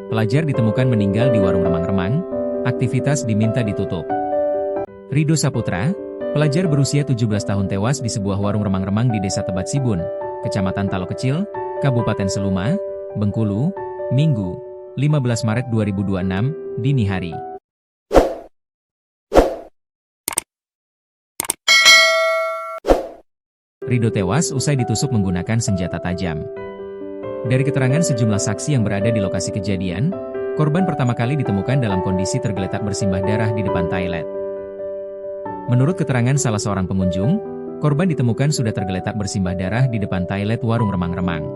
pelajar ditemukan meninggal di warung remang-remang, aktivitas diminta ditutup. Rido Saputra, pelajar berusia 17 tahun tewas di sebuah warung remang-remang di Desa Tebat Sibun, Kecamatan Talo Kecil, Kabupaten Seluma, Bengkulu, Minggu, 15 Maret 2026, dini hari. Rido tewas usai ditusuk menggunakan senjata tajam. Dari keterangan sejumlah saksi yang berada di lokasi kejadian, korban pertama kali ditemukan dalam kondisi tergeletak bersimbah darah di depan toilet. Menurut keterangan salah seorang pengunjung, korban ditemukan sudah tergeletak bersimbah darah di depan toilet warung remang-remang.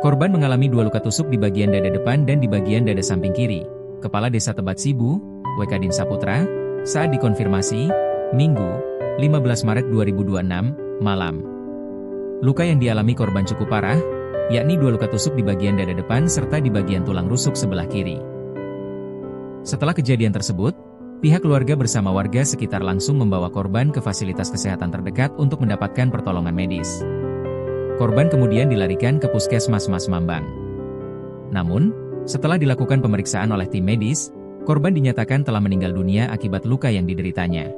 Korban mengalami 2 luka tusuk di bagian dada depan dan di bagian dada samping kiri. Kepala Desa Tebat Sibu, Wekadin Saputra, saat dikonfirmasi, Minggu, 15 Maret 2026, malam. Luka yang dialami korban cukup parah, yakni 2 luka tusuk di bagian dada depan serta di bagian tulang rusuk sebelah kiri. Setelah kejadian tersebut, pihak keluarga bersama warga sekitar langsung membawa korban ke fasilitas kesehatan terdekat untuk mendapatkan pertolongan medis. Korban kemudian dilarikan ke Puskesmas Mas Mambang. Namun, setelah dilakukan pemeriksaan oleh tim medis, korban dinyatakan telah meninggal dunia akibat luka yang dideritanya.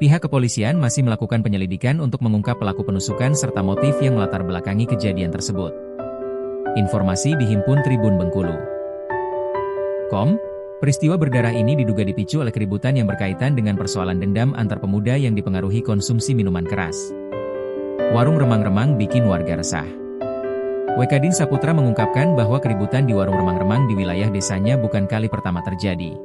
Pihak kepolisian masih melakukan penyelidikan untuk mengungkap pelaku penusukan serta motif yang melatar belakangi kejadian tersebut. Informasi dihimpun Tribun Bengkulu. Peristiwa berdarah ini diduga dipicu oleh keributan yang berkaitan dengan persoalan dendam antar pemuda yang dipengaruhi konsumsi minuman keras. Warung remang-remang bikin warga resah. Wekadin Saputra mengungkapkan bahwa keributan di warung remang-remang di wilayah desanya bukan kali pertama terjadi.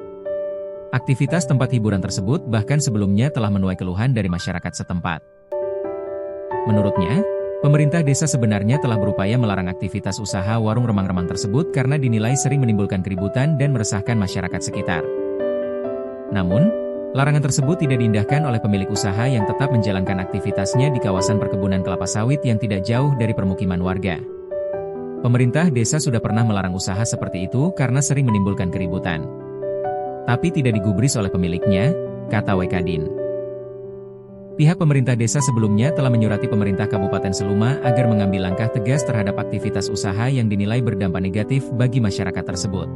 Aktivitas tempat hiburan tersebut bahkan sebelumnya telah menuai keluhan dari masyarakat setempat. Menurutnya, pemerintah desa sebenarnya telah berupaya melarang aktivitas usaha warung remang-remang tersebut karena dinilai sering menimbulkan keributan dan meresahkan masyarakat sekitar. Namun, larangan tersebut tidak diindahkan oleh pemilik usaha yang tetap menjalankan aktivitasnya di kawasan perkebunan kelapa sawit yang tidak jauh dari permukiman warga. Pemerintah desa sudah pernah melarang usaha seperti itu karena sering menimbulkan keributan. Tapi tidak digubris oleh pemiliknya, kata Wekadin. Pihak pemerintah desa sebelumnya telah menyurati pemerintah Kabupaten Seluma agar mengambil langkah tegas terhadap aktivitas usaha yang dinilai berdampak negatif bagi masyarakat tersebut.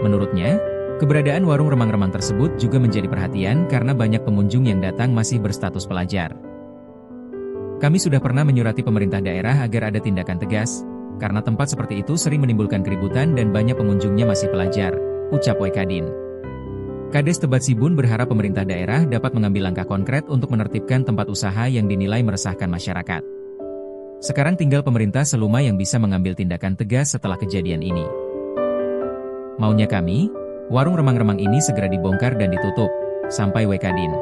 Menurutnya, keberadaan warung remang-remang tersebut juga menjadi perhatian karena banyak pengunjung yang datang masih berstatus pelajar. Kami sudah pernah menyurati pemerintah daerah agar ada tindakan tegas, karena tempat seperti itu sering menimbulkan keributan dan banyak pengunjungnya masih pelajar, ucap Wekadin. Kades Tebat Sibun berharap pemerintah daerah dapat mengambil langkah konkret untuk menertibkan tempat usaha yang dinilai meresahkan masyarakat. Sekarang tinggal pemerintah Seluma yang bisa mengambil tindakan tegas setelah kejadian ini. Maunya kami, warung remang-remang ini segera dibongkar dan ditutup, sampai Wekadin.